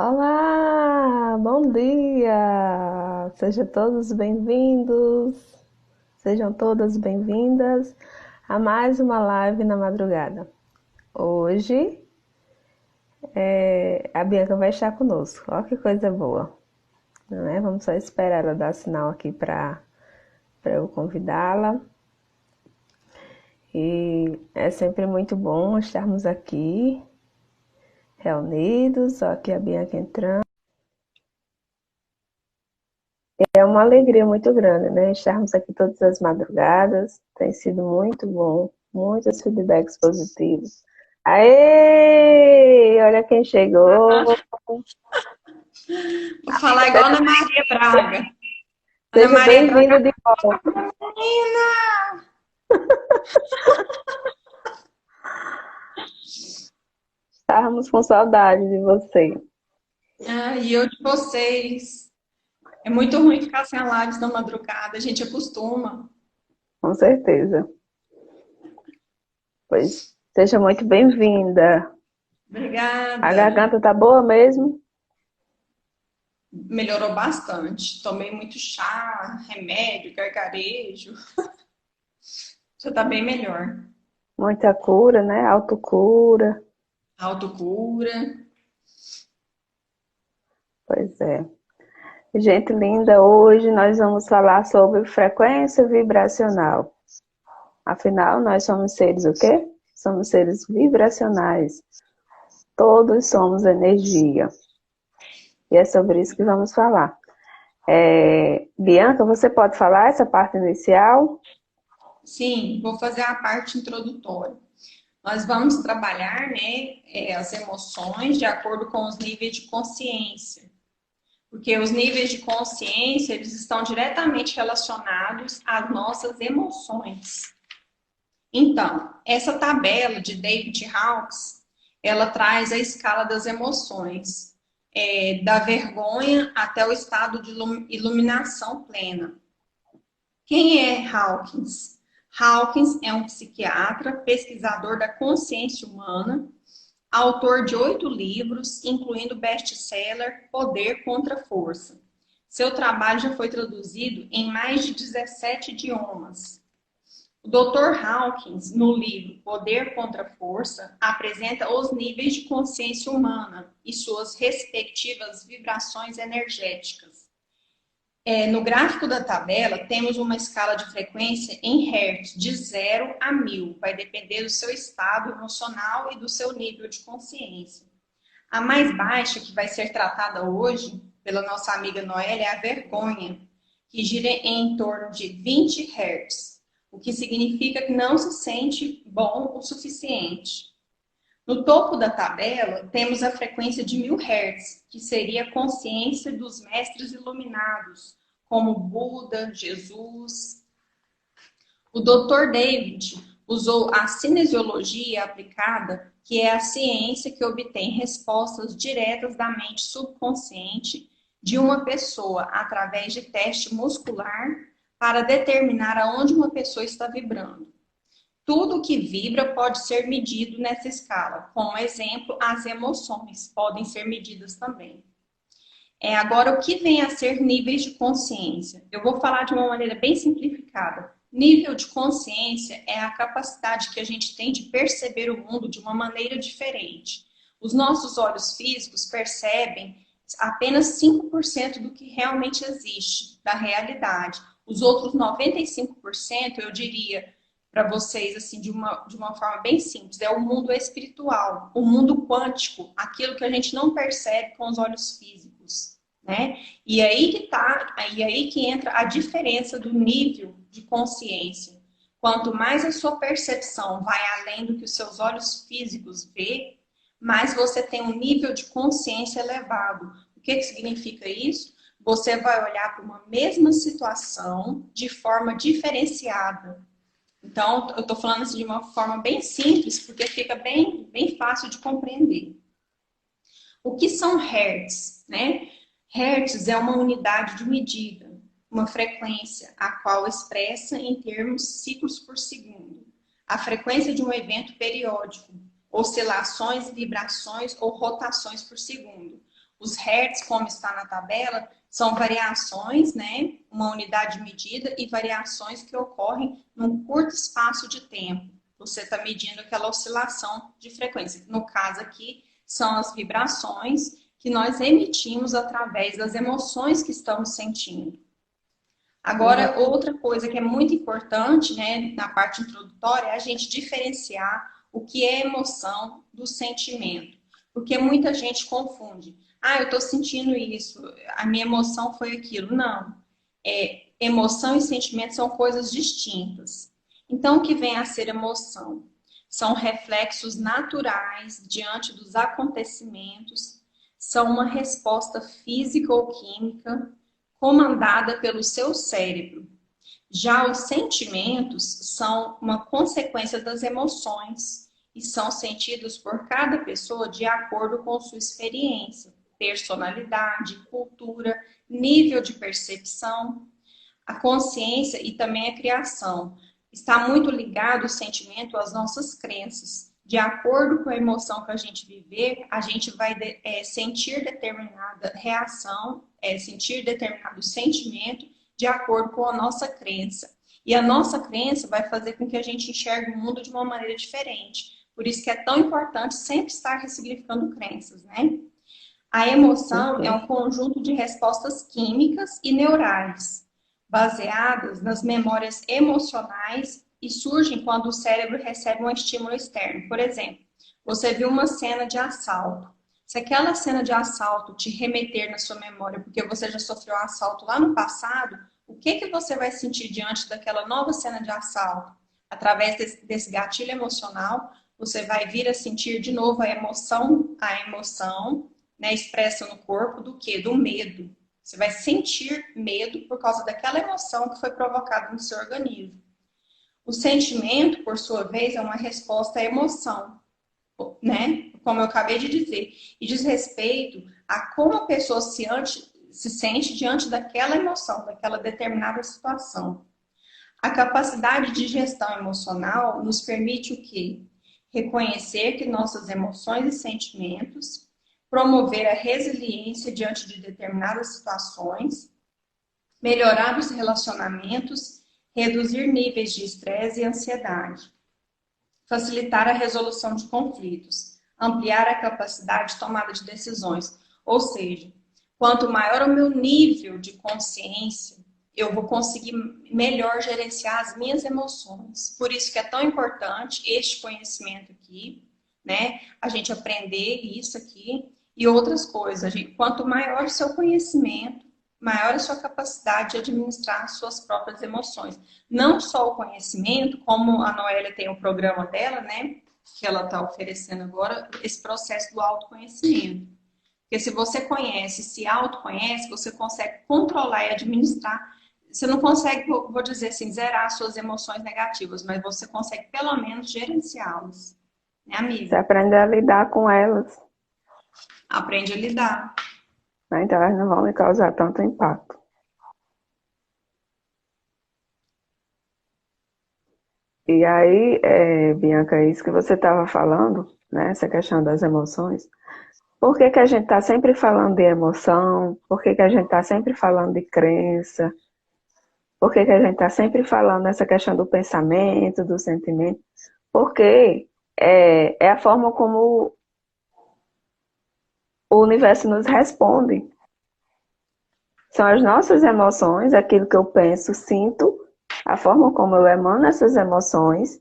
Olá, bom dia! Sejam todos bem-vindos, sejam todas bem-vindas a mais uma live na madrugada. Hoje a Bianca vai estar conosco, olha que coisa boa, não é? Vamos só esperar ela dar sinal aqui para eu convidá-la. E é sempre muito bom estarmos aqui reunidos, ó, aqui a Bianca entrando. É uma alegria muito grande, né? Estarmos aqui todas as madrugadas. Tem sido muito bom. Muitos feedbacks positivos. Aê! Olha quem chegou. Vou falar igual Ana Maria Braga. Ana Seja Maria bem-vindo Braga, de volta. menina! Estávamos com saudade de você. E eu de vocês. É muito ruim ficar sem a lives na madrugada, a gente acostuma. Com certeza. Pois seja muito bem-vinda. A Obrigada. garganta tá boa mesmo? Melhorou bastante. Tomei muito chá, remédio, gargarejo. Já tá bem melhor. Muita cura, né? Autocura. Autocura. Pois é. Gente linda, hoje nós vamos falar sobre frequência vibracional. Afinal, nós somos seres o quê? Somos seres vibracionais. Todos somos energia. E é sobre isso que vamos falar. Bianca, você pode falar essa parte inicial? Sim, vou fazer a parte introdutória. Nós vamos trabalhar, né, as emoções de acordo com os níveis de consciência. Porque os níveis de consciência, eles estão diretamente relacionados às nossas emoções. Então, essa tabela de David Hawkes, ela traz a escala das emoções, da vergonha até o estado de iluminação plena. Quem é Hawkins? Hawkins é um psiquiatra, pesquisador da consciência humana, autor de 8 livros, incluindo o best-seller Poder contra a Força. Seu trabalho já foi traduzido em mais de 17 idiomas. O Dr. Hawkins, no livro Poder contra a Força, apresenta os níveis de consciência humana e suas respectivas vibrações energéticas. No gráfico da tabela, temos uma escala de frequência em Hertz, de 0 a 1000. Vai depender do seu estado emocional e do seu nível de consciência. A mais baixa, que vai ser tratada hoje pela nossa amiga Noélia, é a vergonha, que gira em torno de 20 Hertz, o que significa que não se sente bom o suficiente. No topo da tabela, temos a frequência de 1000 Hz, que seria a consciência dos mestres iluminados, como Buda, Jesus. O Dr. David usou a cinesiologia aplicada, que é a ciência que obtém respostas diretas da mente subconsciente de uma pessoa através de teste muscular para determinar aonde uma pessoa está vibrando. Tudo que vibra pode ser medido nessa escala. Como exemplo, as emoções podem ser medidas também. Agora, o que vem a ser níveis de consciência? Eu vou falar de uma maneira bem simplificada. Nível de consciência é a capacidade que a gente tem de perceber o mundo de uma maneira diferente. Os nossos olhos físicos percebem apenas 5% do que realmente existe, da realidade. Os outros 95%, eu diria para vocês, assim, de uma forma bem simples, é o mundo espiritual, o mundo quântico, aquilo que a gente não percebe com os olhos físicos, né? E aí que entra a diferença do nível de consciência. Quanto mais a sua percepção vai além do que os seus olhos físicos vê, mais você tem um nível de consciência elevado. O que significa isso? Você vai olhar para uma mesma situação de forma diferenciada. Então, eu estou falando assim de uma forma bem simples, porque fica bem fácil de compreender. O que são hertz, né? Hertz é uma unidade de medida, uma frequência, a qual expressa em termos ciclos por segundo. A frequência de um evento periódico, oscilações, vibrações ou rotações por segundo. Os hertz, como está na tabela, são variações, né? Uma unidade de medida e variações que ocorrem num curto espaço de tempo. Você está medindo aquela oscilação de frequência. No caso aqui, são as vibrações que nós emitimos através das emoções que estamos sentindo. Agora, outra coisa que é muito importante, né, na parte introdutória, é a gente diferenciar o que é emoção do sentimento. Porque muita gente confunde. Ah, eu estou sentindo isso, a minha emoção foi aquilo. Não. Emoção e sentimento são coisas distintas. Então, o que vem a ser emoção? São reflexos naturais diante dos acontecimentos, são uma resposta física ou química comandada pelo seu cérebro. Já os sentimentos são uma consequência das emoções e são sentidos por cada pessoa de acordo com sua experiência, personalidade, cultura, nível de percepção, a consciência e também a criação. Está muito ligado o sentimento às nossas crenças. De acordo com a emoção que a gente viver, a gente vai sentir determinada reação, sentir determinado sentimento de acordo com a nossa crença. E a nossa crença vai fazer com que a gente enxergue o mundo de uma maneira diferente. Por isso que é tão importante sempre estar ressignificando crenças, né? A emoção é um conjunto de respostas químicas e neurais, baseadas nas memórias emocionais e surgem quando o cérebro recebe um estímulo externo. Por exemplo, você viu uma cena de assalto. Se aquela cena de assalto te remeter na sua memória, porque você já sofreu um assalto lá no passado, o que você vai sentir diante daquela nova cena de assalto? Através desse gatilho emocional, você vai vir a sentir de novo a emoção, né, expressa no corpo do quê? Do medo. Você vai sentir medo por causa daquela emoção que foi provocada no seu organismo. O sentimento, por sua vez, é uma resposta à emoção, né? Como eu acabei de dizer. E diz respeito a como a pessoa se sente diante daquela emoção, daquela determinada situação. A capacidade de gestão emocional nos permite o quê? Reconhecer que nossas emoções e sentimentos, promover a resiliência diante de determinadas situações, melhorar os relacionamentos, reduzir níveis de estresse e ansiedade, facilitar a resolução de conflitos, ampliar a capacidade de tomada de decisões. Ou seja, quanto maior o meu nível de consciência, eu vou conseguir melhor gerenciar as minhas emoções. Por isso que é tão importante este conhecimento aqui, né? A gente aprender isso aqui e outras coisas. Quanto maior o seu conhecimento, maior a sua capacidade de administrar as suas próprias emoções. Não só o conhecimento, como a Noélia tem o programa dela, né? Que ela está oferecendo agora, esse processo do autoconhecimento. Porque se você conhece, se autoconhece, você consegue controlar e administrar. Você não consegue, vou dizer assim, zerar as suas emoções negativas, mas você consegue pelo menos gerenciá-las. Né, amiga? Você aprende a lidar com elas. Aprende a lidar. Então elas não vão me causar tanto impacto. E aí, Bianca, é isso que você estava falando, né? Essa questão das emoções. Por que a gente está sempre falando de emoção? Por que a gente está sempre falando de crença? Por que a gente está sempre falando nessa questão do pensamento, do sentimento? Porque é a forma como o universo nos responde. São as nossas emoções, aquilo que eu penso, sinto, a forma como eu emano essas emoções,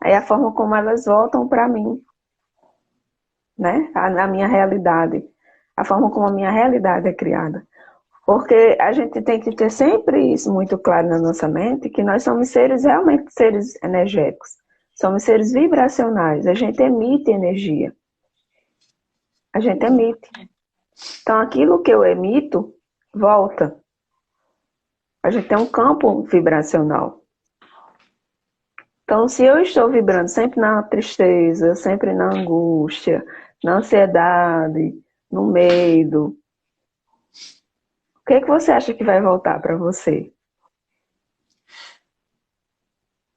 aí a forma como elas voltam para mim, né? Na minha realidade, a forma como a minha realidade é criada. Porque a gente tem que ter sempre isso muito claro na nossa mente, que nós somos seres, realmente seres energéticos. Somos seres vibracionais, a gente emite energia. A gente emite. Então, aquilo que eu emito, volta. A gente tem um campo vibracional. Então, se eu estou vibrando sempre na tristeza, sempre na angústia, na ansiedade, no medo, o que você acha que vai voltar para você?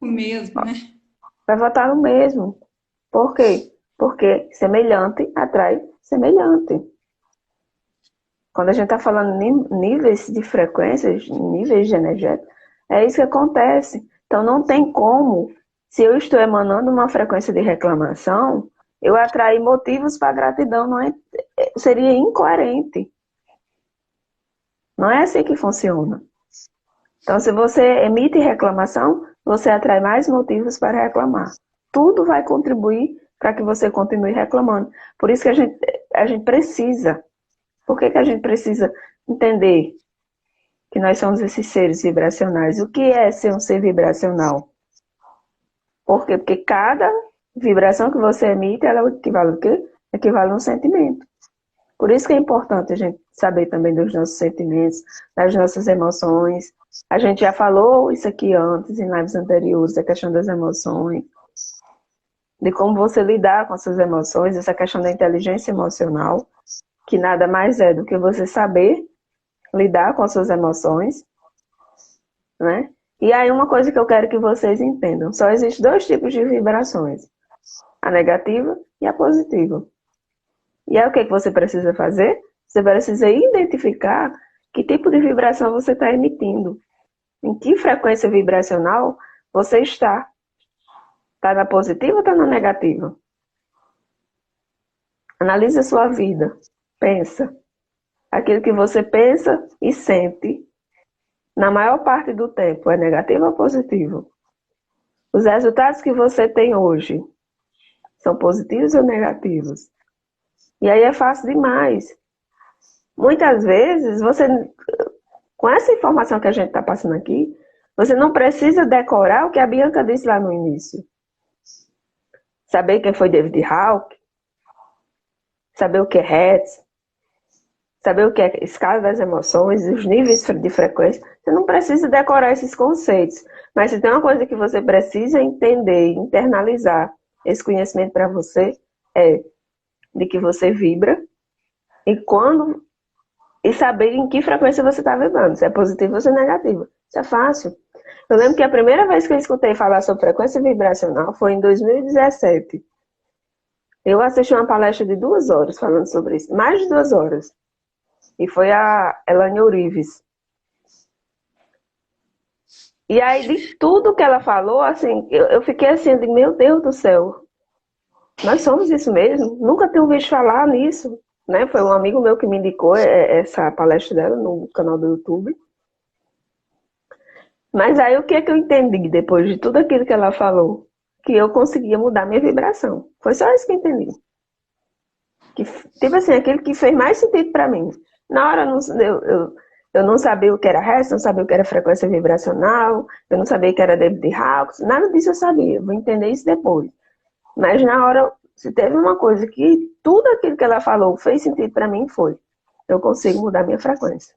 O mesmo, né? Vai voltar no mesmo. Por quê? Porque semelhante atrai semelhante. Quando a gente está falando níveis de frequências, níveis de energia, é isso que acontece. Então não tem como, se eu estou emanando uma frequência de reclamação, eu atrair motivos para gratidão, não é, seria incoerente. Não é assim que funciona. Então, se você emite reclamação, você atrai mais motivos para reclamar. Tudo vai contribuir para que você continue reclamando. Por isso que a gente precisa. Por que a gente precisa entender que nós somos esses seres vibracionais? O que é ser um ser vibracional? Por quê? Porque cada vibração que você emite, ela equivale ao quê? Equivale a um sentimento. Por isso que é importante a gente saber também dos nossos sentimentos, das nossas emoções. A gente já falou isso aqui antes, em lives anteriores, a questão das emoções, de como você lidar com as suas emoções, essa questão da inteligência emocional, que nada mais é do que você saber lidar com as suas emoções, né? E aí uma coisa que eu quero que vocês entendam, só existem dois tipos de vibrações, a negativa e a positiva. E aí o que você precisa fazer? Você precisa identificar que tipo de vibração você está emitindo. Em que frequência vibracional você está. Está na positiva ou está na negativa? Analise a sua vida. Pensa. Aquilo que você pensa e sente, na maior parte do tempo, é negativo ou positivo? Os resultados que você tem hoje são positivos ou negativos? E aí é fácil demais. Muitas vezes, você, com essa informação que a gente está passando aqui, você não precisa decorar o que a Bianca disse lá no início. Saber quem foi David Hawke, saber o que é Hertz, saber o que é escala das emoções, os níveis de frequência. Você não precisa decorar esses conceitos. Mas se tem uma coisa que você precisa entender, internalizar esse conhecimento para você, é de que você vibra e saber em que frequência você está vibrando, se é positiva ou se é negativa. Isso é fácil. Eu lembro que a primeira vez que eu escutei falar sobre frequência vibracional foi em 2017. Eu assisti uma palestra de 2 horas falando sobre isso, mais de 2 horas. E foi a Elaine Orives. E aí, de tudo que ela falou, assim, eu fiquei assim, de meu Deus do céu, nós somos isso mesmo? Nunca tinha ouvido falar nisso, né? Foi um amigo meu que me indicou essa palestra dela no canal do YouTube. Mas aí o que é que eu entendi depois de tudo aquilo que ela falou? Que eu conseguia mudar minha vibração. Foi só isso que eu entendi. Que, tipo assim, aquilo que fez mais sentido para mim. Na hora eu não sabia o que era Hertz, não sabia o que era frequência vibracional, eu não sabia o que era David Hawkes, nada disso eu sabia. Vou entender isso depois. Mas na hora, se teve uma coisa que tudo aquilo que ela falou fez sentido para mim, foi. Eu consigo mudar minha frequência.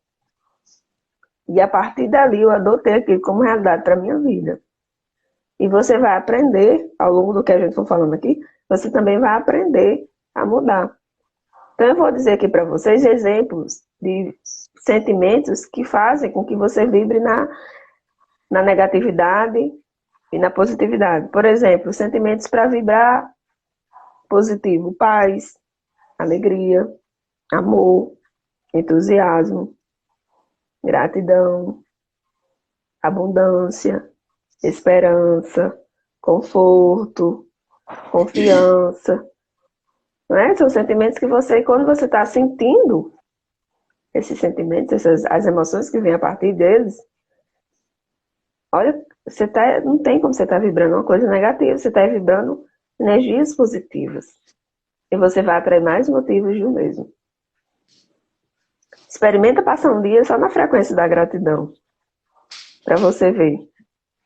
E a partir dali eu adotei aquilo como realidade para minha vida. E você vai aprender, ao longo do que a gente for falando aqui, você também vai aprender a mudar. Então eu vou dizer aqui para vocês exemplos de sentimentos que fazem com que você vibre na negatividade e na positividade. Por exemplo, sentimentos para vibrar positivo: paz, alegria, amor, entusiasmo, gratidão, abundância, esperança, conforto, confiança. Né? São sentimentos que você, quando você está sentindo esses sentimentos, as emoções que vêm a partir deles, olha, não tem como você estar vibrando uma coisa negativa, você está vibrando energias positivas. E você vai atrair mais motivos de um mesmo. Experimenta passar um dia só na frequência da gratidão, para você ver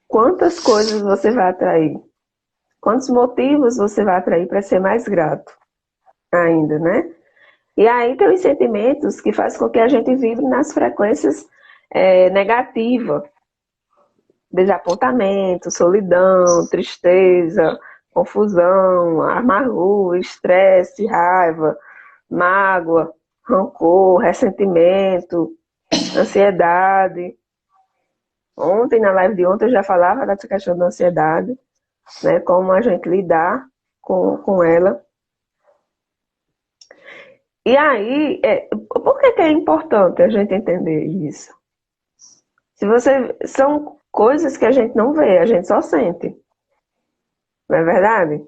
quantas coisas você vai atrair, quantos motivos você vai atrair para ser mais grato ainda, né? E aí tem os sentimentos que fazem com que a gente vibre nas frequências negativas. Desapontamento, solidão, tristeza, confusão, amargura, estresse, raiva, mágoa, rancor, ressentimento, ansiedade. Ontem, na live de ontem, eu já falava dessa questão da ansiedade, né? Como a gente lidar com ela. E aí, por que que é importante a gente entender isso? Se você, são coisas que a gente não vê, a gente só sente. Não é verdade?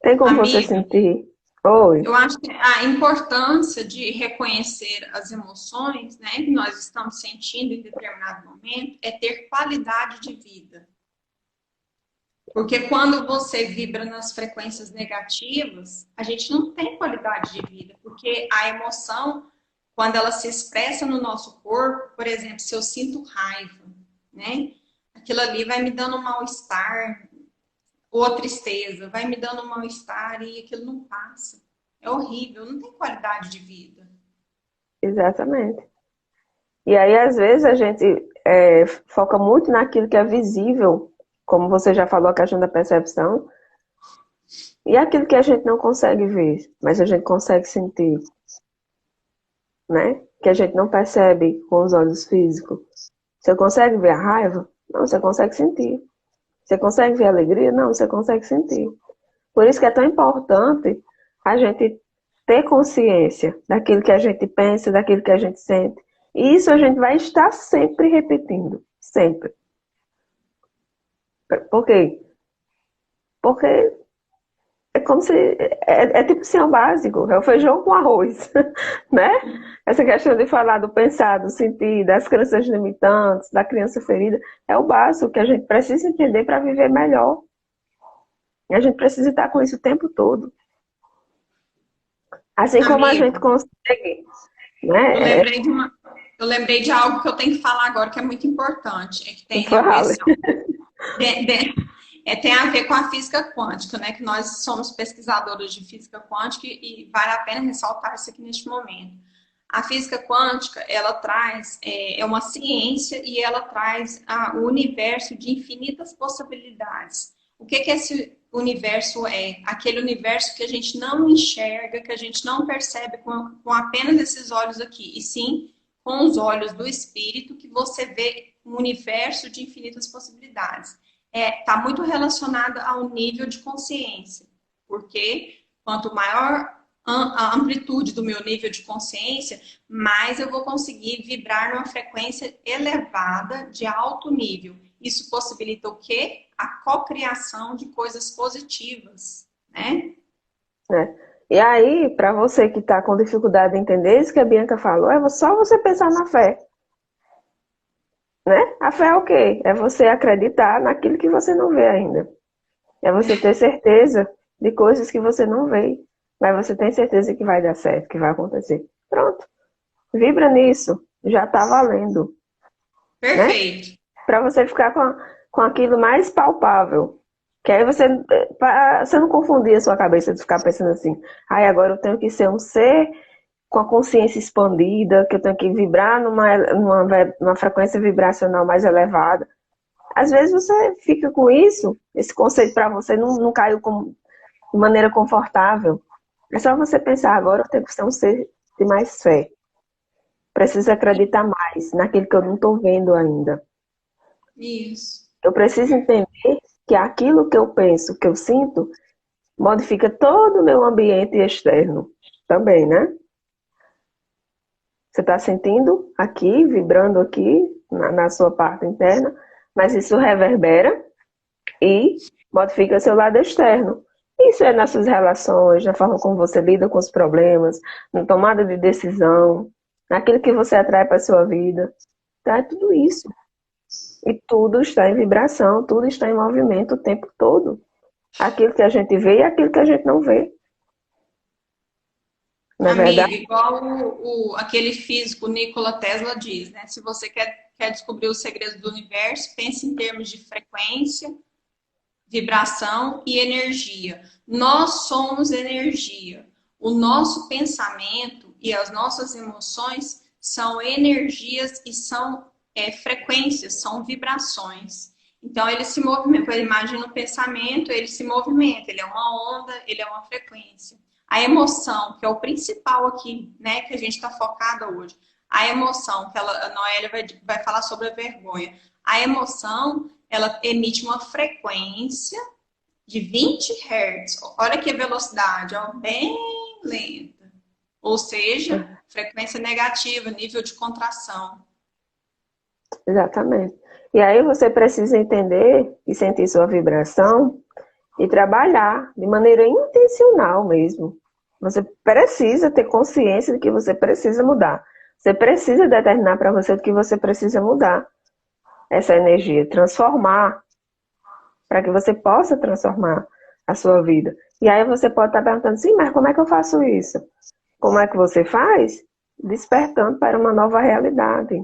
Tem como você Amiga, sentir? Oi, eu acho que a importância de reconhecer as emoções, né, que nós estamos sentindo em determinado momento é ter qualidade de vida. Porque quando você vibra nas frequências negativas, a gente não tem qualidade de vida, porque a emoção, quando ela se expressa no nosso corpo, por exemplo, se eu sinto raiva, né? Aquilo ali vai me dando um mal-estar, ou tristeza, vai me dando um mal-estar e aquilo não passa. É horrível, não tem qualidade de vida. exatamente. E aí, às vezes, a gente foca muito naquilo que é visível, como você já falou, a questão da percepção, e aquilo que a gente não consegue ver, mas a gente consegue sentir, né? Que a gente não percebe com os olhos físicos. Você consegue ver a raiva? Não, você consegue sentir. Você consegue ver a alegria? Não, você consegue sentir. Por isso que é tão importante a gente ter consciência daquilo que a gente pensa, daquilo que a gente sente. E isso a gente vai estar sempre repetindo. Sempre. Por quê? Porque é como se. É tipo assim, é o básico. É o feijão com arroz. Né? Essa questão de falar do pensar, do sentir, das crenças limitantes, da criança ferida, é o básico que a gente precisa entender para viver melhor. E a gente precisa estar com isso o tempo todo. Assim como a gente Amigo, consegue, eu né? lembrei de uma, eu lembrei de algo que eu tenho que falar agora que é muito importante, é que tem a ver, Fala. de- de- tem a ver com a física quântica, né? Que nós somos pesquisadoras de física quântica e vale a pena ressaltar isso aqui neste momento. A física quântica, ela traz, é uma ciência e ela traz o universo de infinitas possibilidades. O que esse universo é? Aquele universo que a gente não enxerga, que a gente não percebe com apenas esses olhos aqui, e sim com os olhos do espírito, que você vê um universo de infinitas possibilidades. Está muito relacionada ao nível de consciência, porque quanto maior a amplitude do meu nível de consciência, mais eu vou conseguir vibrar numa frequência elevada de alto nível. Isso possibilita o quê? A cocriação de coisas positivas, né? Né? E aí, para você que está com dificuldade de entender isso que a Bianca falou, é só você pensar na fé. Né? A fé é o quê? É você acreditar naquilo que você não vê ainda. É você ter certeza de coisas que você não vê. Mas você tem certeza que vai dar certo, que vai acontecer. Pronto. Vibra nisso. Já está valendo. Né? Perfeito. Para você ficar com aquilo mais palpável. Que aí você não confundir a sua cabeça de ficar pensando assim, ai, agora eu tenho que ser um ser com a consciência expandida, que eu tenho que vibrar numa frequência vibracional mais elevada. Às vezes você fica com isso, esse conceito para você não caiu de maneira confortável. É só você pensar, agora eu tenho que ser um ser de mais fé. Preciso acreditar mais naquilo que eu não estou vendo ainda. Isso. Eu preciso entender que aquilo que eu penso, que eu sinto, modifica todo o meu ambiente externo também, né? Você está sentindo aqui, vibrando aqui, na sua parte interna, mas isso reverbera e modifica seu lado externo. Isso é nas suas relações, na forma como você lida com os problemas, na tomada de decisão, naquilo que você atrai para a sua vida. Tá? É tudo isso. E tudo está em vibração, tudo está em movimento o tempo todo. Aquilo que a gente vê e aquilo que a gente não vê. Não é verdade? Amiga, igual aquele físico Nikola Tesla diz, né? Se você quer descobrir os segredos do universo, pense em termos de frequência, vibração e energia. Nós somos energia. O nosso pensamento e as nossas emoções são energias e são frequências, são vibrações. Então, ele se movimenta. Imagina o pensamento, ele se movimenta. Ele é uma onda, ele é uma frequência. A emoção, que é o principal aqui, né, que a gente está focada hoje. A emoção, que a Noélia vai falar sobre a vergonha. A emoção, ela emite uma frequência de 20 Hz. Olha que velocidade, ó, bem lenta. ou seja, frequência negativa, nível de contração. Exatamente. E aí você precisa entender e sentir sua vibração e trabalhar de maneira intencional mesmo. Você precisa ter consciência de que você precisa mudar. Você precisa determinar para você que você precisa mudar essa energia, transformar, para que você possa transformar a sua vida. E aí você pode estar perguntando, sim, mas como é que eu faço isso? Como é que você faz? Despertando para uma nova realidade,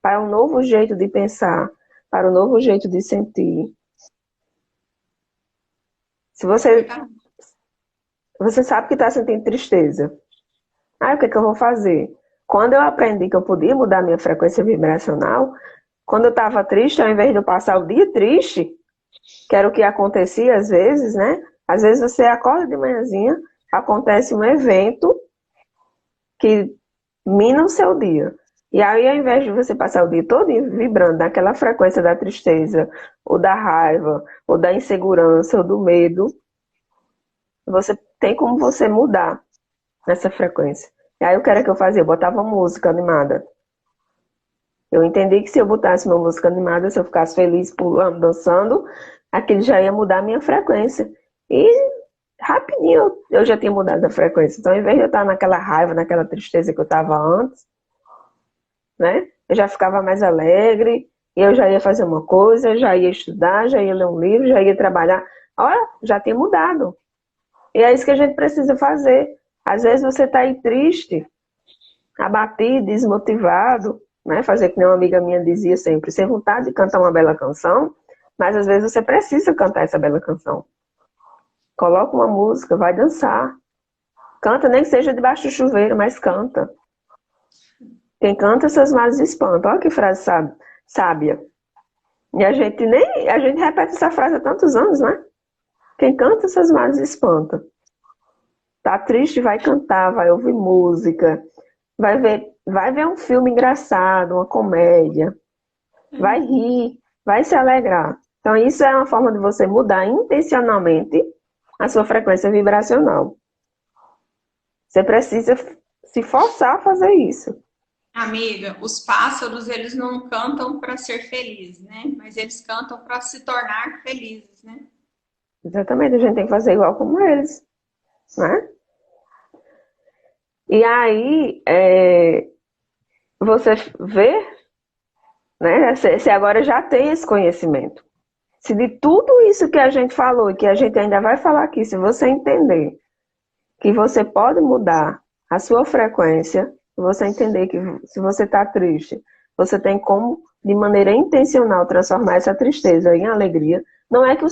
para um novo jeito de pensar, para um novo jeito de sentir. Se você sabe que está sentindo tristeza, aí o que é que eu vou fazer? Quando eu aprendi que eu podia mudar minha frequência vibracional, quando eu estava triste, ao invés de eu passar o dia triste, que era o que acontecia às vezes, né? Às vezes você acorda de manhãzinha, acontece um evento que mina o seu dia. E aí, ao invés de você passar o dia todo vibrando naquela frequência da tristeza, ou da raiva, ou da insegurança, ou do medo, você tem como você mudar nessa frequência. E aí, o que era que eu fazia? Eu botava música animada. Eu entendi que se eu botasse uma música animada, se eu ficasse feliz, pulando, dançando, aquilo já ia mudar a minha frequência. E rapidinho eu já tinha mudado a frequência. Então, ao invés de eu estar naquela raiva, naquela tristeza que eu estava antes, né? Eu já ficava mais alegre, e eu já ia fazer uma coisa, já ia estudar, já ia ler um livro, já ia trabalhar. Olha, já tinha mudado. E é isso que a gente precisa fazer. Às vezes você está aí triste, abatido, desmotivado, né? Fazer que nem uma amiga minha dizia sempre, sem vontade de cantar uma bela canção, mas às vezes você precisa cantar essa bela canção. Coloca uma música, vai dançar. Canta, nem que seja debaixo do chuveiro, mas canta. Quem canta, seus males espantam. Olha que frase sábia. E a gente repete essa frase há tantos anos, né? Quem canta, seus males espanta. Tá triste, vai cantar, vai ouvir música, vai ver um filme engraçado, uma comédia, vai rir, vai se alegrar. Então, isso é uma forma de você mudar intencionalmente a sua frequência vibracional. Você precisa se forçar a fazer isso. Amiga, os pássaros, eles não cantam para ser felizes, né? Mas eles cantam para se tornar felizes, né? Exatamente, a gente tem que fazer igual como eles, né? E aí, você vê, né? Você agora já tem esse conhecimento. Se de tudo isso que a gente falou e que a gente ainda vai falar aqui, se você entender que você pode mudar a sua frequência, se você entender que se você está triste, você tem como, de maneira intencional, transformar essa tristeza em alegria, não é que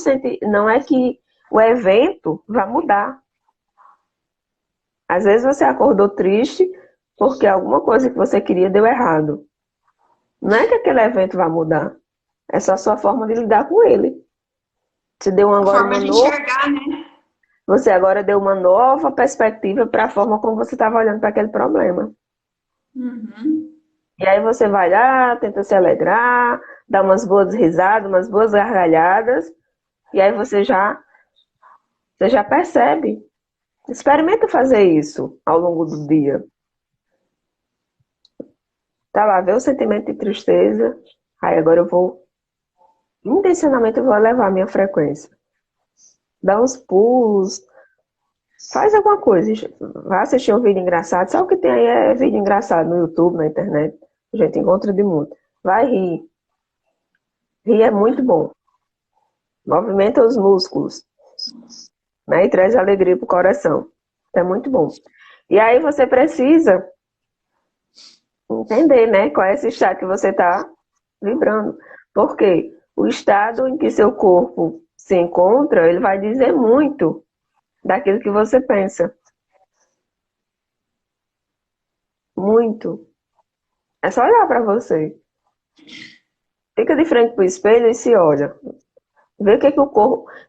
o evento vai mudar. Às vezes você acordou triste porque alguma coisa que você queria deu errado. Não é que aquele evento vai mudar. É só a sua forma de lidar com ele. Você deu agora Forma de enxergar, né? Você agora deu uma nova perspectiva para a forma como você estava olhando para aquele problema. Uhum. E aí você vai lá, tenta se alegrar, dá umas boas risadas, umas boas gargalhadas, e aí você já percebe. Experimenta fazer isso ao longo do dia. Tá lá, vê o sentimento de tristeza, aí agora intencionalmente eu vou elevar a minha frequência. Dá uns pulos, faz alguma coisa, vai assistir um vídeo engraçado. Sabe o que tem aí é vídeo engraçado no YouTube, na internet. A gente encontra de muito. Vai rir. Rir é muito bom. Movimenta os músculos, né? E traz alegria pro coração. É muito bom. E aí você precisa entender, né? Qual é esse estado que você está vibrando. Porque o estado em que seu corpo se encontra, ele vai dizer muito daquilo que você pensa. Muito. É só olhar para você. Fica de frente para o espelho e se olha.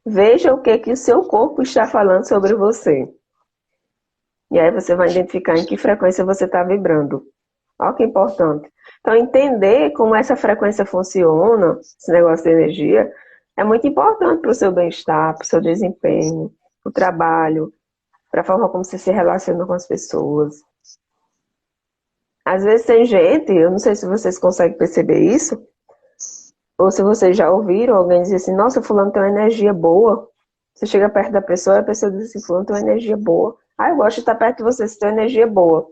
Veja o que o seu corpo está falando sobre você. E aí você vai identificar em que frequência você está vibrando. Olha que importante. Então, entender como essa frequência funciona, esse negócio de energia, é muito importante para o seu bem-estar, para o seu desempenho, para o trabalho, para a forma como você se relaciona com as pessoas. Às vezes tem gente, eu não sei se vocês conseguem perceber isso, ou se vocês já ouviram alguém dizer assim, nossa, fulano tem uma energia boa. Você chega perto da pessoa e a pessoa diz assim, fulano tem uma energia boa. Ah, eu gosto de estar perto de você, você tem uma energia boa.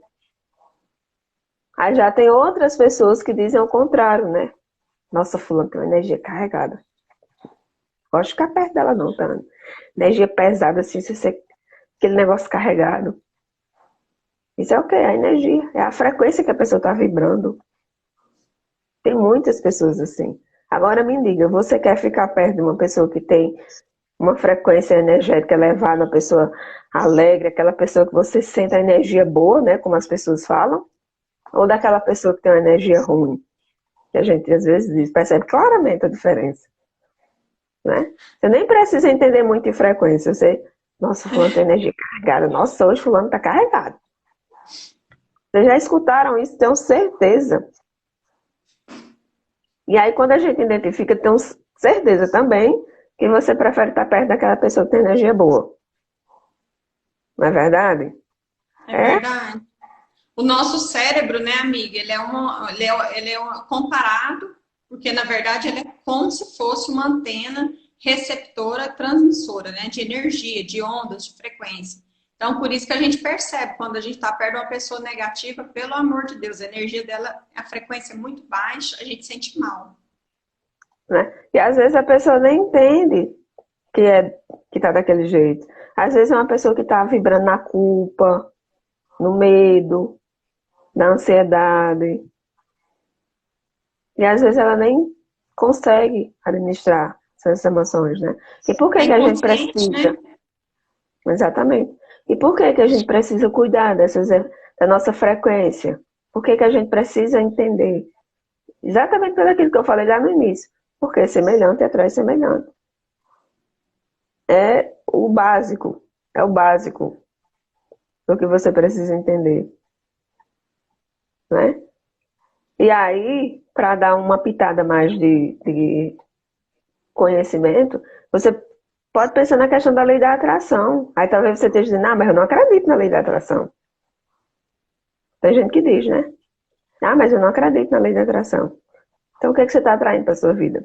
Aí já tem outras pessoas que dizem o contrário, né? Nossa, fulano tem uma energia carregada. Gosto de ficar perto dela não, tá? Energia pesada, assim, se você... aquele negócio carregado. Isso é o quê? A energia. É a frequência que a pessoa está vibrando. Tem muitas pessoas assim. Agora me diga, você quer ficar perto de uma pessoa que tem uma frequência energética elevada, uma pessoa alegre, aquela pessoa que você sente a energia boa, né? Como as pessoas falam? Ou daquela pessoa que tem uma energia ruim? Que a gente às vezes diz, percebe claramente a diferença. Né? Você nem precisa entender muito de frequência. Você, nossa, fulano tem energia carregada. Nossa, hoje fulano está carregado. Vocês já escutaram isso? Tenho certeza. E aí, quando a gente identifica, tenho certeza também que você prefere estar perto daquela pessoa que tem energia boa. Não é verdade? É verdade. O nosso cérebro, né, amiga, ele é comparado, porque na verdade ele é como se fosse uma antena receptora transmissora, né, de energia, de ondas, de frequência. Então, por isso que a gente percebe quando a gente está perto de uma pessoa negativa, pelo amor de Deus, a energia dela, a frequência é muito baixa, a gente sente mal. Né? E às vezes a pessoa nem entende que tá daquele jeito. Às vezes é uma pessoa que está vibrando na culpa, no medo, na ansiedade. E às vezes ela nem consegue administrar essas emoções, né? E por que É que a gente inconsciente, precisa? né? Exatamente. E por que que a gente precisa cuidar da nossa frequência? Por que que a gente precisa entender? Exatamente pelo aquilo que eu falei lá no início. Porque semelhante atrai semelhante. É o básico. É o básico do que você precisa entender. Né? E aí, para dar uma pitada mais de conhecimento, você pode pensar na questão da lei da atração. Aí talvez você esteja dizendo, ah, mas eu não acredito na lei da atração. Tem gente que diz, né? Ah, mas eu não acredito na lei da atração. Então o que é que você está atraindo para a sua vida?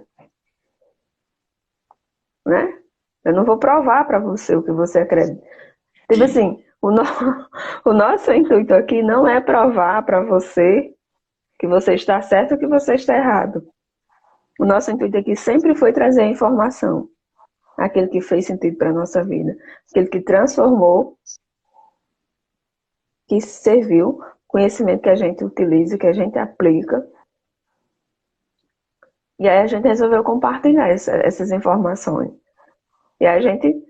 Né? Eu não vou provar para você o que você acredita. Tipo assim, o nosso intuito aqui não é provar para você que você está certo ou que você está errado. O nosso intuito aqui sempre foi trazer a informação. Aquilo que fez sentido para a nossa vida. Aquilo que transformou, que serviu, conhecimento que a gente utiliza, que a gente aplica. E aí a gente resolveu compartilhar essas informações. E a gente,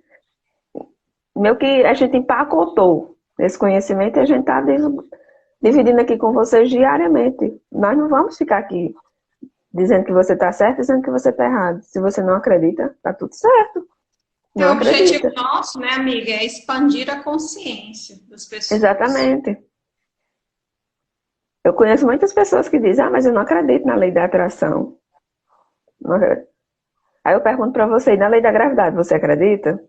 meio que a gente empacotou esse conhecimento e a gente está dividindo aqui com vocês diariamente. Nós não vamos ficar aqui dizendo que você está certo, dizendo que você está errado. Se você não acredita, tá tudo certo. É Não o objetivo acredita. nosso, né, amiga, é expandir a consciência das pessoas. Exatamente. Eu conheço muitas pessoas que dizem, ah, mas eu não acredito na lei da atração. Aí eu pergunto para você, e na lei da gravidade, você acredita?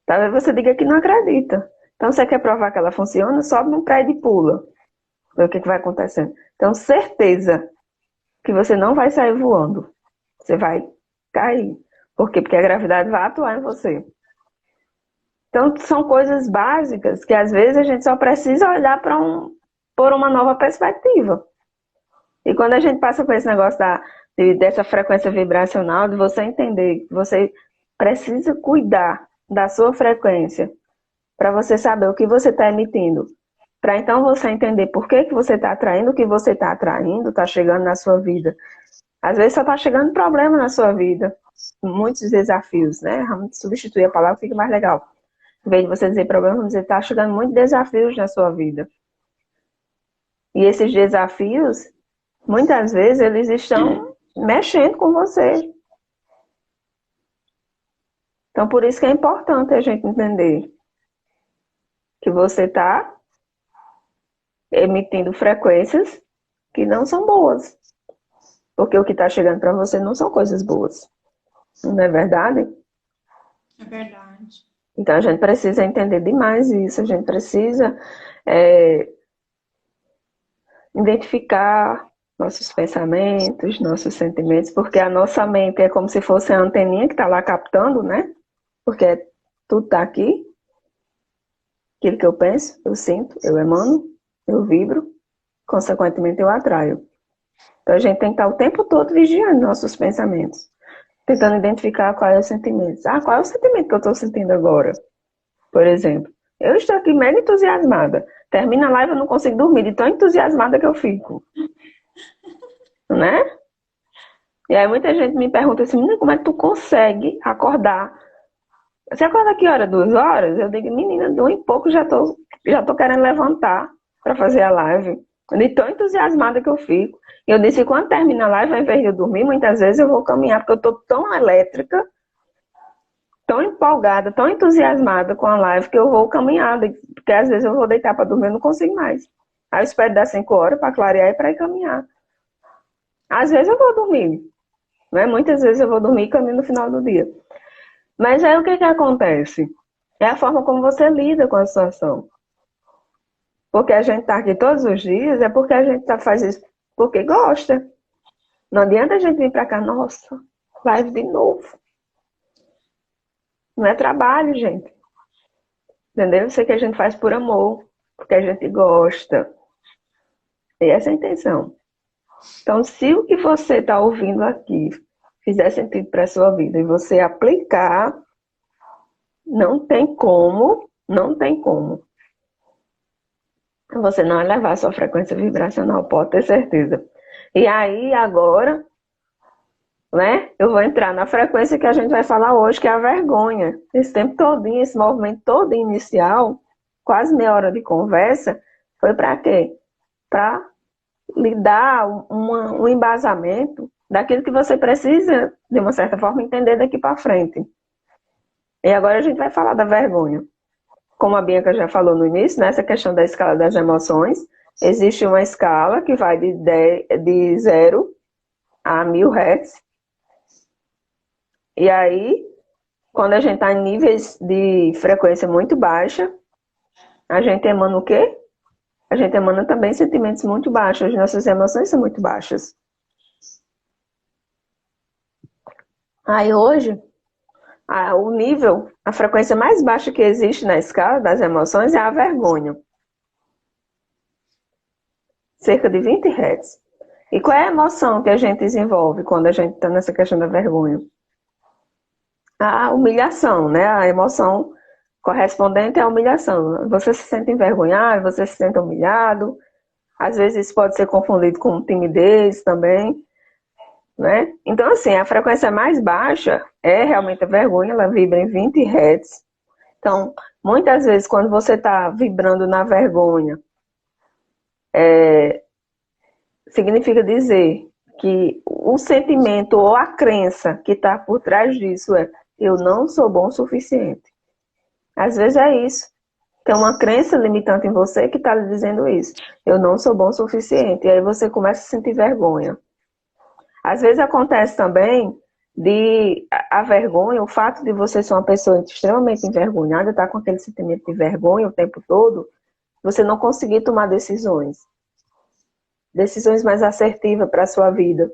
Talvez você diga que não acredita. Então, você quer provar que ela funciona? Sobe num prédio e pula. Vê o que vai acontecendo. Então, certeza que você não vai sair voando. Você vai cair. Por quê? Porque a gravidade vai atuar em você. Então, são coisas básicas que às vezes a gente só precisa olhar por uma nova perspectiva. E quando a gente passa por esse negócio dessa frequência vibracional, de você entender que você precisa cuidar da sua frequência para você saber o que você está emitindo. Para então você entender por que você está atraindo o que você está atraindo, está chegando na sua vida. Às vezes só está chegando problema na sua vida. Muitos desafios, né? Vamos substituir a palavra, fica mais legal. Em vez de você dizer problema, vamos dizer, está chegando muitos desafios na sua vida. E esses desafios, muitas vezes, eles estão mexendo com você. Então, por isso que é importante a gente entender que você está emitindo frequências que não são boas. Porque o que está chegando para você não são coisas boas. Não é verdade? É verdade. Então a gente precisa entender demais isso, a gente precisa é, identificar nossos pensamentos, nossos sentimentos, porque a nossa mente é como se fosse a anteninha que está lá captando, né? Porque tudo está aqui, aquilo que eu penso, eu sinto, eu emano, eu vibro, consequentemente eu atraio. Então a gente tem que estar o tempo todo vigiando nossos pensamentos, tentando identificar qual é o sentimento. Ah, qual é o sentimento que eu estou sentindo agora? Por exemplo, eu estou aqui mega entusiasmada. Termina a live, eu não consigo dormir, de tão entusiasmada que eu fico. Né? E aí muita gente me pergunta assim, menina, como é que tu consegue acordar? Você acorda que hora? 2 horas? Eu digo, menina, de um em pouco já tô querendo levantar para fazer a live. De tão entusiasmada que eu fico. E eu disse, quando termina a live, ao invés de eu dormir, muitas vezes eu vou caminhar, porque eu tô tão elétrica, tão empolgada, tão entusiasmada com a live, que eu vou caminhar, porque às vezes eu vou deitar para dormir e não consigo mais. Aí eu espero dar 5 horas para clarear e para ir caminhar. Às vezes eu vou dormir, né? Muitas vezes eu vou dormir e caminho no final do dia. Mas aí o que acontece? É a forma como você lida com a situação. Porque a gente tá aqui todos os dias, é porque a gente faz isso porque gosta. Não adianta a gente vir pra cá, nossa, live de novo. Não é trabalho, gente. Entendeu? Isso que a gente faz por amor, porque a gente gosta. E essa é a intenção. Então, se o que você está ouvindo aqui fizer sentido para a sua vida e você aplicar, não tem como você não elevar a sua frequência vibracional, pode ter certeza. E aí, agora, né, eu vou entrar na frequência que a gente vai falar hoje, que é a vergonha. Esse tempo todinho, esse movimento todo inicial, quase meia hora de conversa, foi para quê? Para lhe dar um embasamento daquilo que você precisa, de uma certa forma, entender daqui para frente. E agora a gente vai falar da vergonha. Como a Bianca já falou no início, nessa questão da escala das emoções, existe uma escala que vai de 0 a 1000 Hz. E aí, quando a gente está em níveis de frequência muito baixa, a gente emana o quê? A gente emana também sentimentos muito baixos, as nossas emoções são muito baixas. Aí hoje, o nível, a frequência mais baixa que existe na escala das emoções é a vergonha. Cerca de 20 Hz. E qual é a emoção que a gente desenvolve quando a gente está nessa questão da vergonha? A humilhação, né? A emoção correspondente à humilhação. Você se sente envergonhado, você se sente humilhado. Às vezes isso pode ser confundido com timidez também, né? Então, assim, a frequência mais baixa é realmente a vergonha, ela vibra em 20 Hz. Então, muitas vezes, quando você está vibrando na vergonha, significa dizer que o sentimento ou a crença que está por trás disso é eu não sou bom o suficiente. Às vezes é isso. Tem uma crença limitante em você que está lhe dizendo isso. Eu não sou bom o suficiente. E aí você começa a sentir vergonha. Às vezes acontece também de a vergonha, o fato de você ser uma pessoa extremamente envergonhada, estar com aquele sentimento de vergonha o tempo todo, você não conseguir tomar decisões mais assertivas para a sua vida.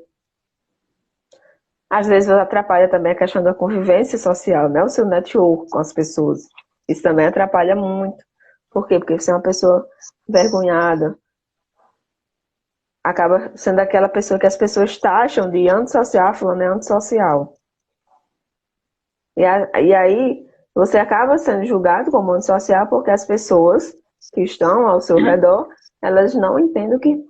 Às vezes atrapalha também a questão da convivência social, né? O seu network com as pessoas. Isso também atrapalha muito. Por quê? Porque você é uma pessoa envergonhada. Acaba sendo aquela pessoa que as pessoas taxam de antissocial, falando é antissocial. E aí você acaba sendo julgado como antissocial porque as pessoas que estão ao seu redor, elas não entendem o que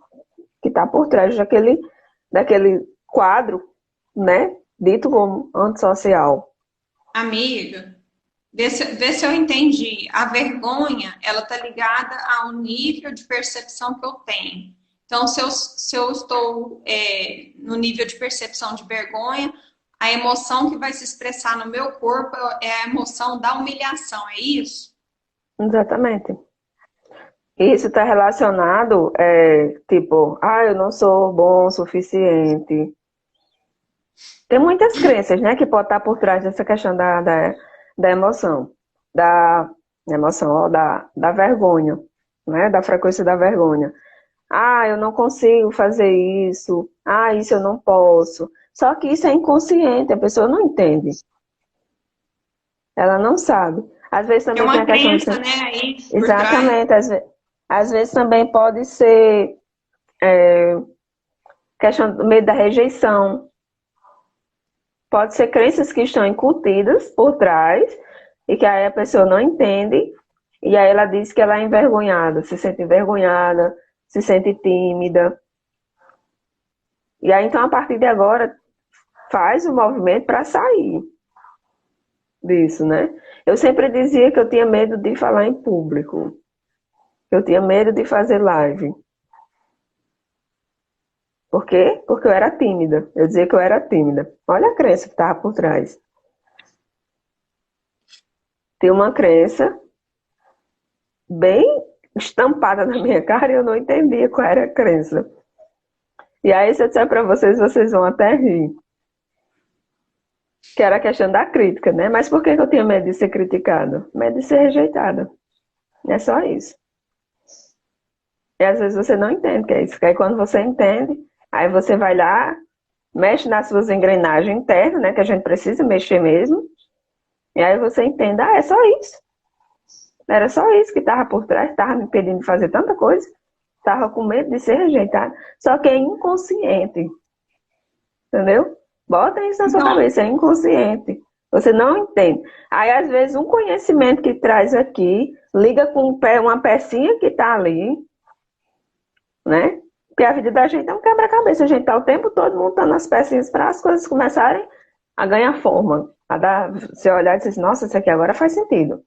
está por trás daquele quadro, né, dito como antissocial. Amiga, vê se eu entendi. A vergonha, ela tá ligada ao nível de percepção que eu tenho. Então, se eu estou no nível de percepção de vergonha, a emoção que vai se expressar no meu corpo é a emoção da humilhação, é isso? Exatamente. E isso está relacionado, tipo, eu não sou bom o suficiente. Tem muitas crenças, né, que pode estar por trás dessa questão da emoção. da emoção, ó, da vergonha, né? Da frequência da vergonha. Ah, eu não consigo fazer isso. Ah, isso eu não posso. Só que isso é inconsciente, a pessoa não entende. Ela não sabe. Às vezes É também tem uma a questão crença, de... né, aí por trás. Exatamente. Às vezes também pode ser questão do medo da rejeição. Pode ser crenças que estão incutidas por trás e que aí a pessoa não entende e aí ela diz que ela é envergonhada, se sente tímida. E aí então a partir de agora faz o movimento para sair disso, né? Eu sempre dizia que eu tinha medo de falar em público, que eu tinha medo de fazer live. Por quê? Porque eu era tímida. Eu dizia que eu era tímida. Olha a crença que estava por trás. Tem uma crença bem estampada na minha cara e eu não entendia qual era a crença. E aí, se eu disser para vocês, vocês vão até rir. Que era a questão da crítica, né? Mas por que eu tinha medo de ser criticada? Medo de ser rejeitada. É só isso. E às vezes você não entende que é isso. Porque aí quando você entende, aí você vai lá, mexe nas suas engrenagens internas, né? Que a gente precisa mexer mesmo. E aí você entende, ah, é só isso. Era só isso que estava por trás, estava me impedindo de fazer tanta coisa. Estava com medo de ser rejeitada. Só que é inconsciente. Entendeu? Bota isso na sua Então, cabeça, é inconsciente. Você não entende. Aí, às vezes, um conhecimento que traz aqui, liga com uma pecinha que está ali, né? Porque a vida da gente é um quebra-cabeça. A gente está o tempo todo montando as pecinhas para as coisas começarem a ganhar forma. A dar, você olhar e dizer, nossa, isso aqui agora faz sentido.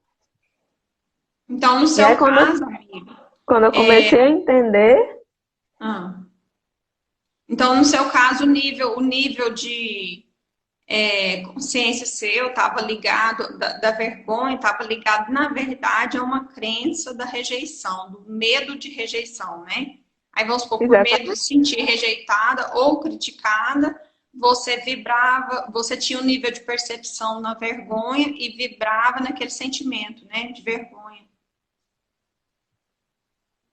então, no E aí, seu caso, amiga, quando eu comecei a entender, ah, então, no seu caso, o nível de consciência seu estava ligado, da vergonha, estava ligado, na verdade, a uma crença da rejeição, do medo de rejeição, né? Aí vamos supor, por medo de exatamente, se sentir rejeitada ou criticada, você vibrava, você tinha um nível de percepção na vergonha e vibrava naquele sentimento, né, de vergonha.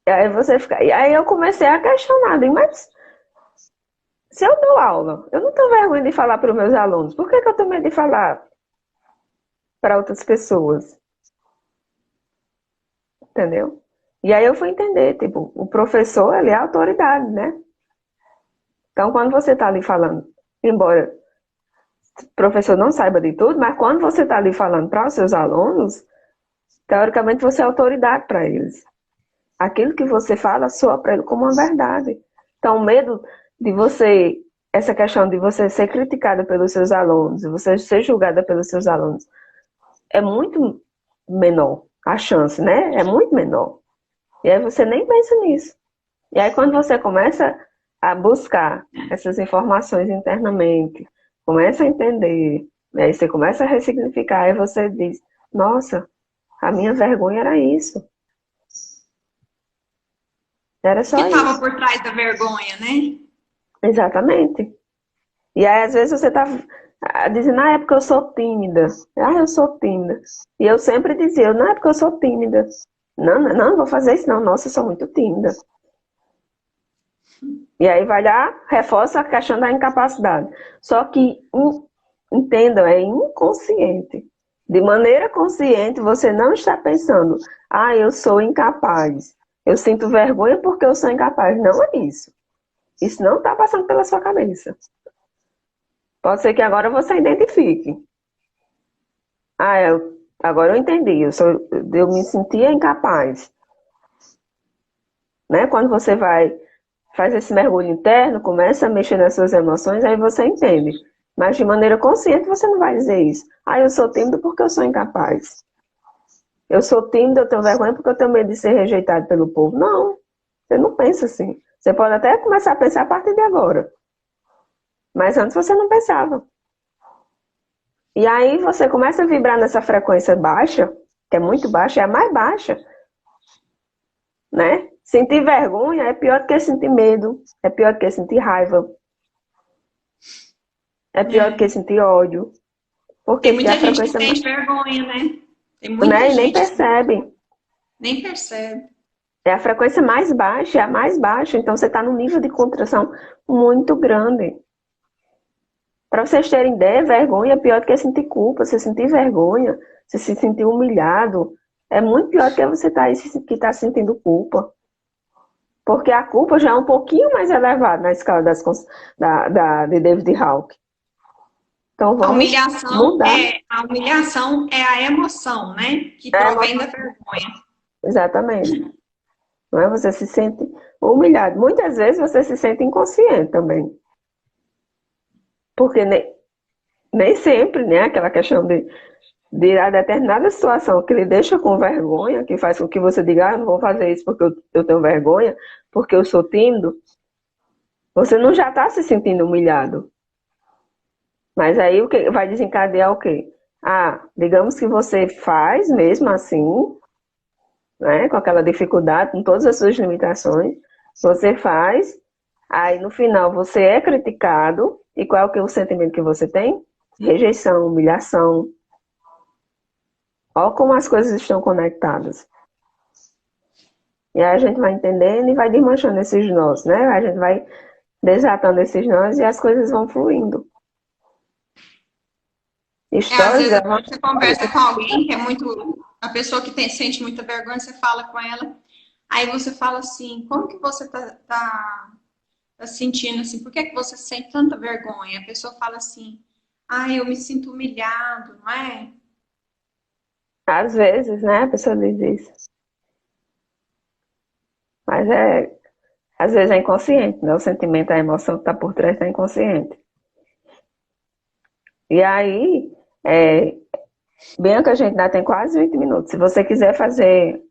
e aí você fica. E aí eu comecei a questionar, digo, mas se eu dou aula, eu não tenho vergonha de falar para os meus alunos. Por que que eu tenho medo de falar para outras pessoas? Entendeu? E aí eu fui entender, tipo, o professor, ele é a autoridade, né? Então, quando você está ali falando, embora o professor não saiba de tudo, mas quando você está ali falando para os seus alunos, teoricamente você é autoridade para eles. Aquilo que você fala soa para ele como uma verdade. Então, o medo de você, essa questão de você ser criticada pelos seus alunos, de você ser julgada pelos seus alunos, é muito menor. A chance, né? É muito menor. E aí você nem pensa nisso. E aí quando você começa a buscar essas informações internamente, começa a entender, aí você começa a ressignificar, aí você diz, nossa, a minha vergonha era isso. Era Que só estava isso. por trás da vergonha, né? Exatamente. E aí, às vezes, você tá dizendo, ah, é porque eu sou tímida. Ah, eu sou tímida. E eu sempre dizia, não é porque eu sou tímida. Não, não, não vou fazer isso não. Nossa, eu sou muito tímida. E aí vai lá, reforça a questão da incapacidade. Só que, entendam, é inconsciente. De maneira consciente, você não está pensando, ah, eu sou incapaz. Eu sinto vergonha porque eu sou incapaz. Não é isso. Isso não está passando pela sua cabeça. Pode ser que agora você identifique. Ah, agora eu entendi. Eu me sentia incapaz. Né? Quando você faz esse mergulho interno, começa a mexer nas suas emoções, aí você entende. Mas de maneira consciente você não vai dizer isso. Ah, eu sou tímido porque eu sou incapaz. Eu sou tímido, eu tenho vergonha porque eu tenho medo de ser rejeitado pelo povo. Não, você não pensa assim. Você pode até começar a pensar a partir de agora. Mas antes você não pensava. E aí você começa a vibrar nessa frequência baixa, que é muito baixa, é a mais baixa, né? Sentir vergonha é pior do que sentir medo, é pior do que sentir raiva, é pior do É. que sentir ódio. Por quê? Tem Porque muita a gente que frequência... sente vergonha, né? Tem muita né? E nem gente que percebe. nem percebe. É a frequência mais baixa, é a mais baixa. Então você está num nível de contração muito grande. Para vocês terem ideia, vergonha é pior do que sentir culpa. Você sentir vergonha, você se sentir humilhado, é muito pior do que você que tá sentindo culpa. Porque a culpa já é um pouquinho mais elevada na escala de David Hawke. Então vamos mudar. A humilhação é a emoção, né? Que provém da vergonha. Exatamente. Não é? Você se sente humilhado. Muitas vezes você se sente inconsciente também. Porque nem sempre, né? Aquela questão de a determinada situação que lhe deixa com vergonha, que faz com que você diga, eu não vou fazer isso porque eu tenho vergonha, porque eu sou tímido, você não já está se sentindo humilhado. Mas aí o que vai desencadear o quê? Digamos que você faz mesmo assim, né, com aquela dificuldade, com todas as suas limitações, você faz, aí no final você é criticado, e qual é o sentimento que você tem? Rejeição, humilhação. Olha como as coisas estão conectadas. E aí a gente vai entendendo e vai desmanchando esses nós, né? A gente vai desatando esses nós e as coisas vão fluindo. Às vezes você conversa com alguém que é muito... A pessoa que sente muita vergonha, você fala com ela, aí você fala assim, como que você tá sentindo assim? Por que você sente tanta vergonha? A pessoa fala assim, eu me sinto humilhado, não é? Às vezes, né? A pessoa diz isso. Mas às vezes é inconsciente, né? O sentimento, a emoção que está por trás está inconsciente. E aí, bem que a gente ainda tem quase 20 minutos. Se você quiser fazer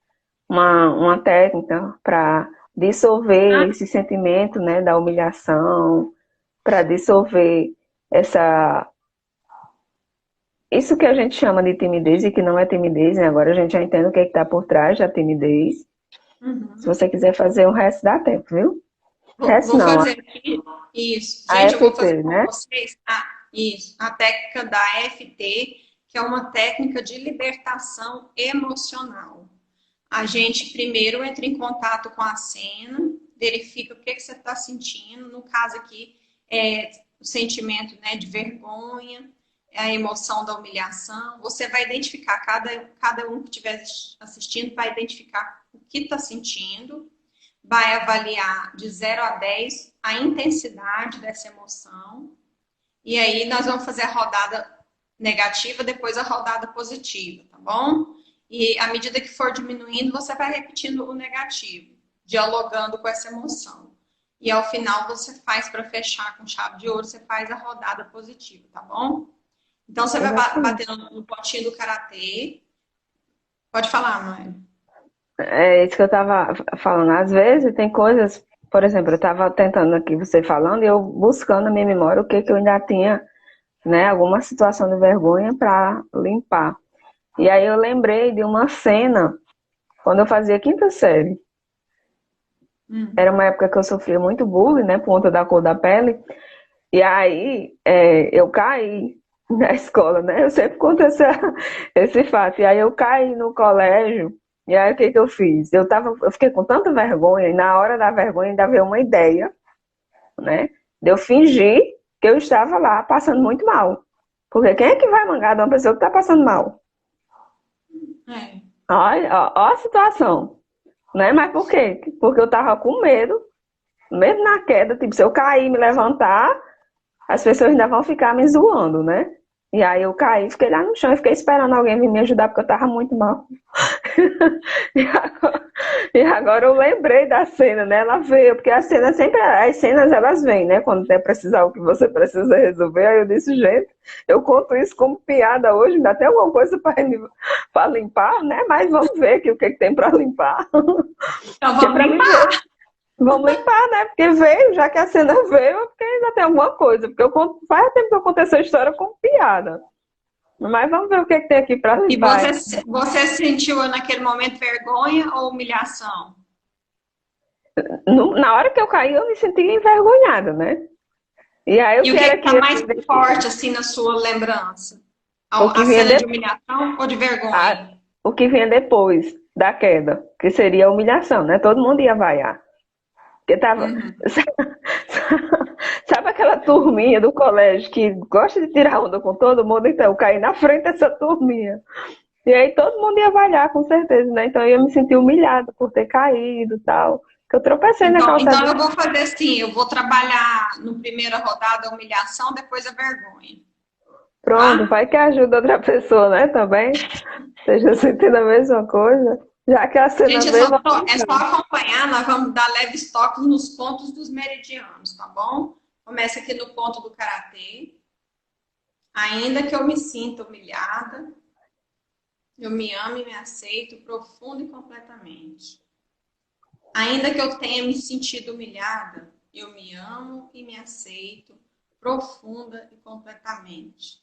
uma técnica para dissolver esse sentimento, né, da humilhação, para dissolver isso que a gente chama de timidez e que não é timidez, né? Agora a gente já entende o que está por trás da timidez. Uhum. Se você quiser fazer o resto, dá tempo, viu? Vou fazer aqui. Isso. Gente, eu vou fazer com vocês. Isso. A técnica da AFT, que é uma técnica de libertação emocional. A gente primeiro entra em contato com a cena, verifica o que você está sentindo. No caso aqui, o sentimento, né, de vergonha, a emoção da humilhação. Você vai identificar, cada um que estiver assistindo vai identificar o que está sentindo, vai avaliar de 0 a 10 a intensidade dessa emoção, e aí nós vamos fazer a rodada negativa, depois a rodada positiva, tá bom? E à medida que for diminuindo, você vai repetindo o negativo, dialogando com essa emoção. E ao final você faz, para fechar com chave de ouro, você faz a rodada positiva, tá bom? Então você vai batendo no potinho do karatê. Pode falar, mãe. É isso que eu estava falando. Às vezes tem coisas, por exemplo, eu estava tentando aqui, você falando, e eu buscando na minha memória o que eu ainda tinha, né, alguma situação de vergonha para limpar. E aí eu lembrei de uma cena, quando eu fazia quinta série. Era uma época que eu sofria muito bullying, né, por conta da cor da pele. E aí eu caí na escola, né? Eu sempre conto esse fato. E aí eu caí no colégio. E aí o que eu fiz? Eu fiquei com tanta vergonha, e na hora da vergonha ainda veio uma ideia, né? De eu fingir que eu estava lá passando muito mal. Porque quem é que vai mangar de uma pessoa que está passando mal? Olha a situação. Né? Mas por quê? Porque eu estava com medo, mesmo na queda, tipo, se eu cair e me levantar, as pessoas ainda vão ficar me zoando, né? E aí eu caí, fiquei lá no chão e fiquei esperando alguém vir me ajudar, porque eu tava muito mal. E agora eu lembrei da cena, né? Ela veio, porque as cenas elas vêm, né? Quando tem precisar o que você precisa resolver. Aí eu disse, gente, eu conto isso como piada hoje, ainda tem alguma coisa para limpar, né? Mas vamos ver aqui o que tem para limpar. Então vamos limpar. Vamos limpar, né? Porque veio, já que a cena veio, porque ainda tem alguma coisa. Porque faz tempo que eu contei essa história como piada. Mas vamos ver o que tem aqui para limpar. E você sentiu naquele momento vergonha ou humilhação? Na hora que eu caí, eu me senti envergonhada, né? E aí o que está mais forte assim na sua lembrança? A cena de humilhação ou de vergonha? o que vinha depois da queda, que seria a humilhação, né? Todo mundo ia vaiar. Porque tava. Uhum. Sabe aquela turminha do colégio que gosta de tirar onda com todo mundo? Então, eu caí na frente dessa turminha. E aí todo mundo ia avaliar, com certeza, né? Então eu ia me sentir humilhada por ter caído e tal. Que eu tropecei na Então eu calçadinha. vou fazer assim, eu vou trabalhar no primeira rodada a humilhação, depois a vergonha, Pronto, tá? vai que ajuda outra pessoa, né? Também. Esteja sentindo a mesma coisa. Já que a cena Gente, veio, vamos é só brincar. acompanhar, nós vamos dar leves toques nos pontos dos meridianos, tá bom? Começa aqui no ponto do karatê. Ainda que eu me sinta humilhada, eu me amo e me aceito profundo e completamente. Ainda que eu tenha me sentido humilhada, eu me amo e me aceito profunda e completamente.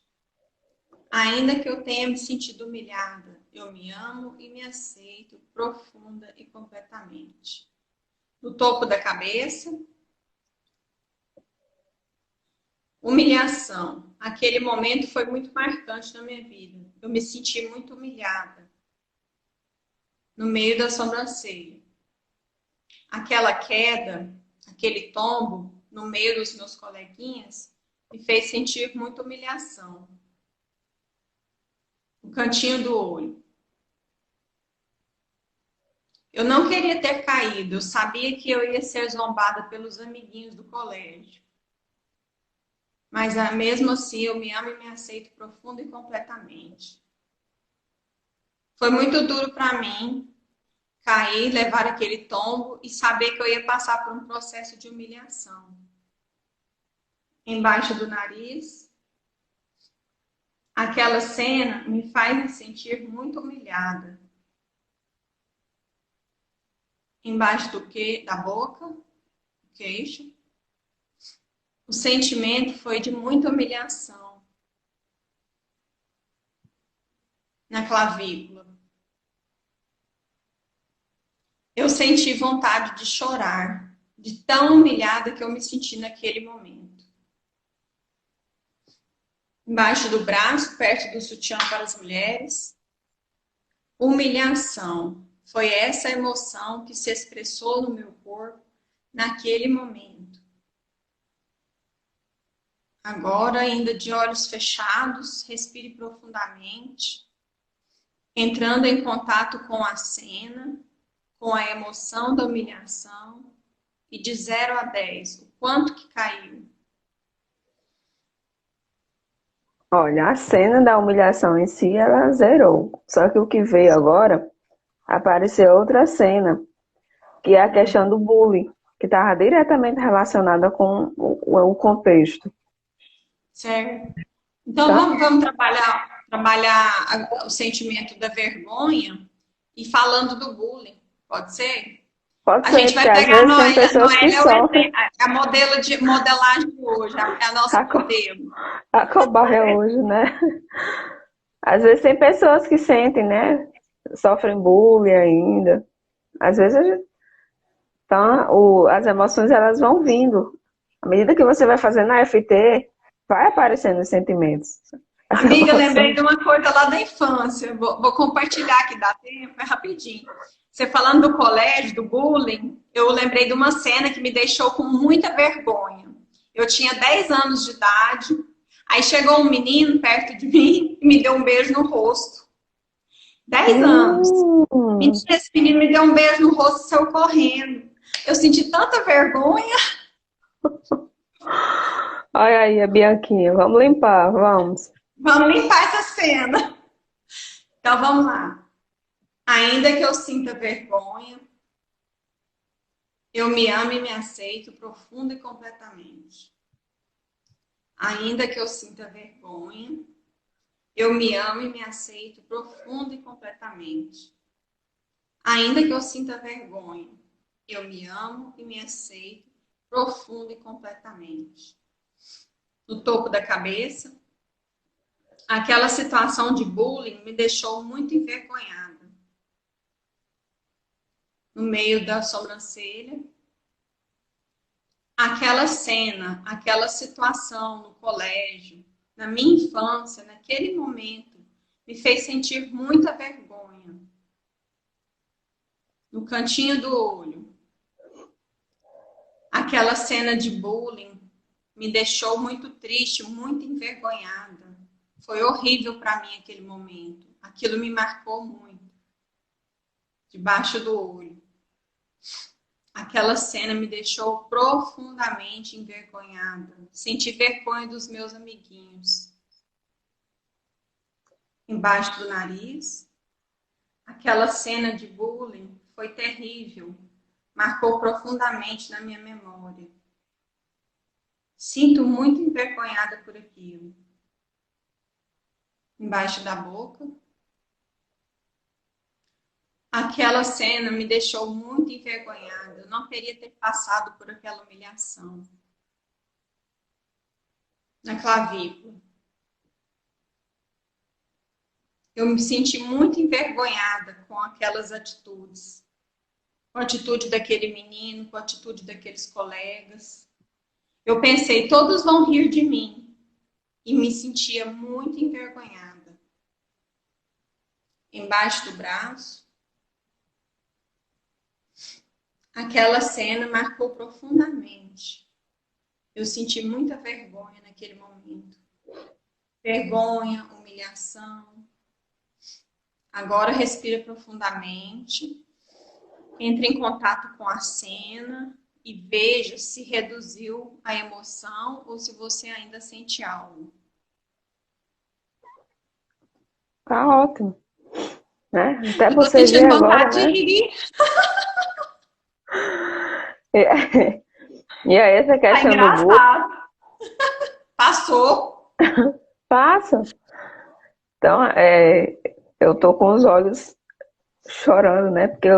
Ainda que eu tenha me sentido humilhada, eu me amo e me aceito profunda e completamente. No topo da cabeça, humilhação. Aquele momento foi muito marcante na minha vida. Eu me senti muito humilhada no meio da sobrancelha. Aquela queda, aquele tombo no meio dos meus coleguinhas me fez sentir muita humilhação. O cantinho do olho. Eu não queria ter caído, eu sabia que eu ia ser zombada pelos amiguinhos do colégio. Mas mesmo assim eu me amo e me aceito profundo e completamente. Foi muito duro para mim cair, levar aquele tombo e saber que eu ia passar por um processo de humilhação. Embaixo do nariz, aquela cena me faz me sentir muito humilhada. Embaixo do que? Da boca, queixo. O sentimento foi de muita humilhação. Na clavícula. Eu senti vontade de chorar, de tão humilhada que eu me senti naquele momento. Embaixo do braço, perto do sutiã para as mulheres. Humilhação. Foi essa emoção que se expressou no meu corpo naquele momento. Agora, ainda de olhos fechados, respire profundamente, entrando em contato com a cena, com a emoção da humilhação, e de 0 a 10, o quanto que caiu. Olha, a cena da humilhação em si, ela zerou. Só que o que veio agora, apareceu outra cena, que é a questão do bullying, que estava diretamente relacionada com o contexto. Certo? Então, Tá? vamos trabalhar o sentimento da vergonha e falando do bullying, pode ser? Pode A ser, gente porque vai às pegar a vezes tem Noélia, pessoas que sofrem. a modelo de modelagem hoje, é a nossa A, co modelo. a cobarde hoje, né? Às vezes tem pessoas que sentem, né? Sofrem bullying ainda. Às vezes a gente, então, as emoções elas vão vindo. À medida que você vai fazendo a FT, vai aparecendo os sentimentos. As Amiga, lembrei de emoções. uma coisa lá da infância. Vou compartilhar aqui, dá tempo, é rapidinho. Você falando do colégio, do bullying, eu lembrei de uma cena que me deixou com muita vergonha. Eu tinha 10 anos de idade, aí chegou um menino perto de mim e me deu um beijo no rosto. 10 anos. Hum, Mentira, esse menino me deu um beijo no rosto e saiu correndo. Eu senti tanta vergonha. olha aí a Bianquinha. Vamos limpar, vamos. Vamos limpar essa cena. Então vamos lá. Ainda que eu sinta vergonha, eu me amo e me aceito profunda e completamente. Ainda que eu sinta vergonha, eu me amo e me aceito profunda e completamente. Ainda que eu sinta vergonha, eu me amo e me aceito profunda e completamente. No topo da cabeça, aquela situação de bullying me deixou muito envergonhada. No meio da sobrancelha, aquela cena, aquela situação no colégio, na minha infância, naquele momento, me fez sentir muita vergonha. no cantinho do olho. Aquela cena de bullying me deixou muito triste, muito envergonhada. Foi horrível para mim aquele momento. Aquilo me marcou muito. Debaixo do olho. Aquela cena me deixou profundamente envergonhada. Senti vergonha dos meus amiguinhos. Embaixo do nariz. Aquela cena de bullying foi terrível. Marcou profundamente na minha memória. Sinto muito envergonhada por aquilo. Embaixo da boca. Aquela cena me deixou muito envergonhada. Eu não queria ter passado por aquela humilhação. Na clavícula. Eu me senti muito envergonhada com aquelas atitudes. Com a atitude daquele menino, com a atitude daqueles colegas. Eu pensei, todos vão rir de mim. E me sentia muito envergonhada. Embaixo do braço. Aquela cena marcou profundamente. Eu senti muita vergonha naquele momento. Vergonha, humilhação. Agora respira profundamente. Entre em contato com a cena e veja se reduziu a emoção ou se você ainda sente algo. Tá ótimo, né? Até Eu tô você ver sentindo agora, vontade né? de rir. E aí essa Tá questão do bullying engraçado. Passou. passa. Então, eu tô com os olhos chorando, né? Porque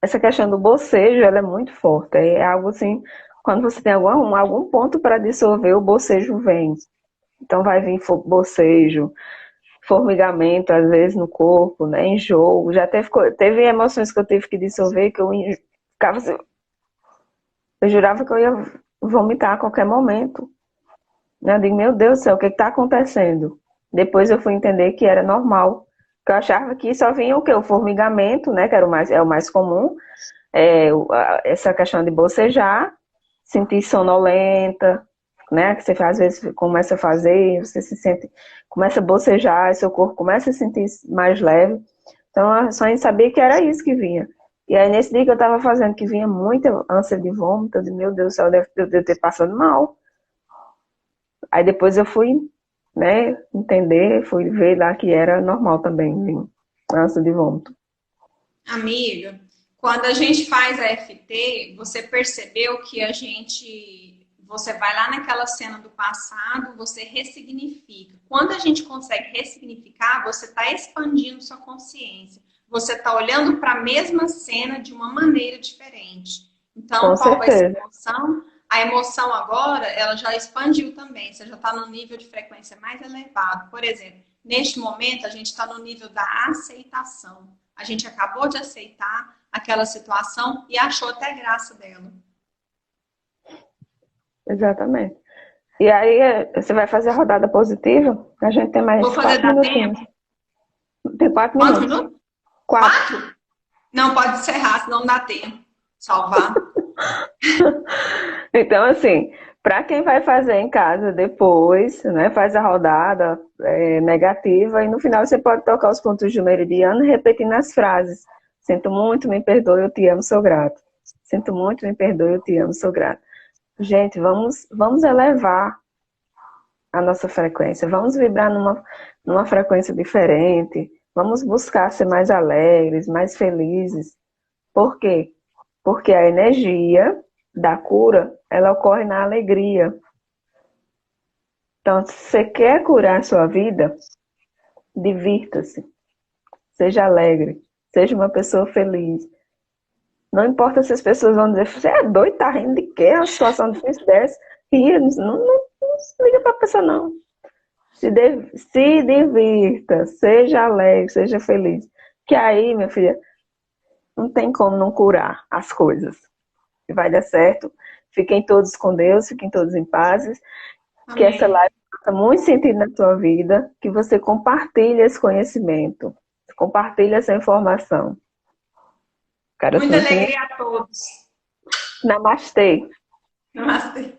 essa questão do bocejo, ela é muito forte. É algo assim, quando você tem algum ponto para dissolver, o bocejo vem. Então vai vir bocejo, formigamento, às vezes, no corpo, né? Enjoo. Já teve emoções que eu tive que dissolver, que eu ficava assim, eu jurava que eu ia vomitar a qualquer momento. Eu digo, meu Deus do céu, o que está acontecendo? Depois eu fui entender que era normal. Que eu achava que só vinha o quê? O formigamento, né? Que era é o mais comum. Essa questão de bocejar, sentir sonolenta, né? Que você às vezes começa a fazer, você se sente, começa a bocejar, seu corpo começa a se sentir mais leve. Então, eu só sabia que era isso que vinha. E aí, nesse dia que eu estava fazendo, que vinha muita ânsia de vômito, eu disse, meu Deus do céu, eu devo ter passado mal. Aí depois eu fui, né, entender, fui ver lá que era normal também, vinha ânsia de vômito. Amiga, quando a gente faz a FT, você percebeu que você vai lá naquela cena do passado, você ressignifica. Quando a gente consegue ressignificar, você está expandindo sua consciência. Você está olhando para a mesma cena de uma maneira diferente. Então, Com qual vai ser a certeza. emoção? A emoção agora, ela já expandiu também. Você já está no nível de frequência mais elevado. Por exemplo, neste momento, a gente está no nível da aceitação. A gente acabou de aceitar aquela situação e achou até graça dela. Exatamente. E aí, você vai fazer a rodada positiva? A gente tem Vou mais fazer 4 dar minutinhos. tempo? Tem 4 Quantos minutos. minutos? 4. 4? Não pode encerrar, senão não dá tempo. Salvar. Então, assim, para quem vai fazer em casa depois, né, faz a rodada negativa e no final você pode tocar os pontos de meridiano repetindo as frases. Sinto muito, me perdoe, eu te amo, sou grato. Sinto muito, me perdoe, eu te amo, sou grato. Gente, vamos elevar a nossa frequência, vamos vibrar numa frequência diferente, vamos buscar ser mais alegres, mais felizes. Por quê? Porque a energia da cura, ela ocorre na alegria. Então, se você quer curar a sua vida, divirta-se, seja alegre, seja uma pessoa feliz. Não importa se as pessoas vão dizer, você é doido, tá rindo de quê? É uma situação difícil dessa. Ria, não liga pra pessoa, não. Se divirta, seja alegre, seja feliz. Que aí, minha filha, não tem como não curar as coisas. Vai dar certo. Fiquem todos com Deus, fiquem todos em paz. Que essa Amém. live faça muito sentido na sua vida, que você compartilhe esse conhecimento, compartilhe essa informação. Cara, Muita assim, alegria a todos. namastê. Namastê.